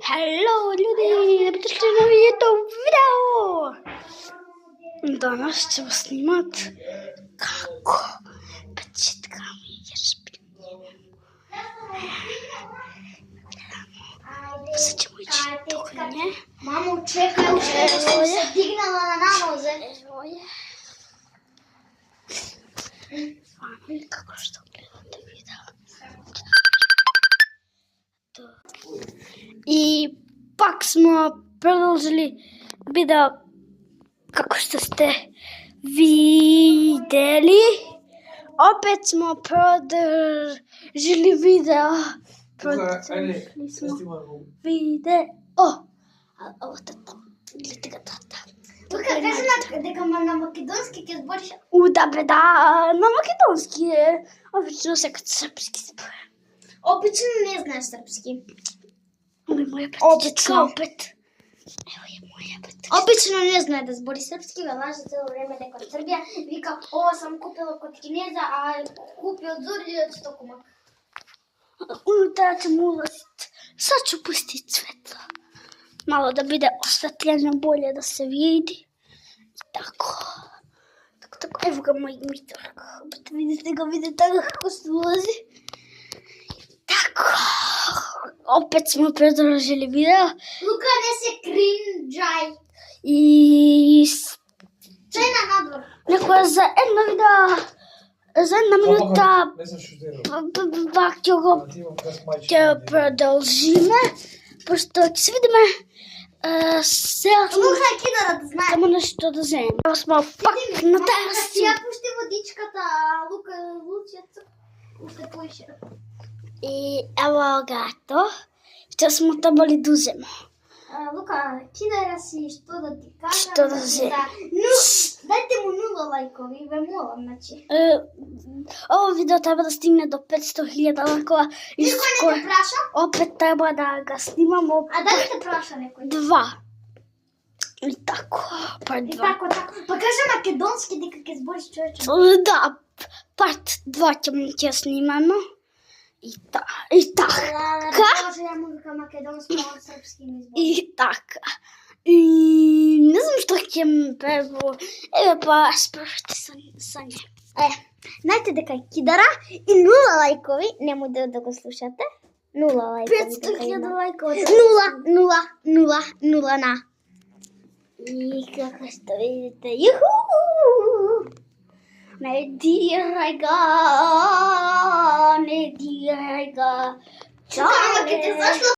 Hello ljudi, dobrodošli na YouTube video. Danas ćemo snimat kako pečit kamijer špinjem. Sad ćemo ići do kuhinje. Mamo, čekaj, što sam se dignala na nanoze. Evo je. Stvarno kako što gledate video. I pak smo продолжили video kako što ste videli. Opet smo produžili video. Produžili smo video. Ovo tata. Gledajte ga tata. Тука кажи дека на македонски ќе збориш. Да бе, да, на македонски е. Обично се като српски се бори. Обично не знаеш српски. Ой, моја петичка опет. Ево е моја петичка. Обично не знае да збори српски, га лаже цело време дека од Србија. Вика, ова сам купила код Кинеза, а купи од Зури од Стокумак. Унутра ќе му улазит. Сад ќе пусти светло. Мало да биде осветлено, болje да се види. Тако. Тако. Ево ga мој Митор. Видите како се улази. Тако. Опет smo продолжили видео. Лука, не се кринджај. И Чај на надвор. некоја за едно видео, за една минута пак ќе продолжиме, пошто ќе се видиме сега Лука, кидара да знае. само нешто да земем. Ево смо пак на тераси. Ја пушти водичката, а Лука лучето уште поише. И ево гато, што смо табали да уземо. Лука, кидај си што да ти кажам. Што да земем? Дајте му 0 лајкови, ве молам, значи. Ово видео треба да стигне до 500.000 лайкова. И Никој не те праша? опет треба да ga снимам А дали те праша некој? 2. И тако, part 2. Тако. Па кажа македонски дека ќе збориш човече. Да, part 2 ќе снимаме. И така. Може ја музика македонски, а српски не збори. И така. И не знам што ќе ме прво. Еве па справете са не. Знаете дека е кидара и 0 лајкови, нему да го слушате. 0 лајкови. 500.000 лайкови. 0 на. И како што видите, јуху! Не дирај ga. Чао! Ама ке те зашло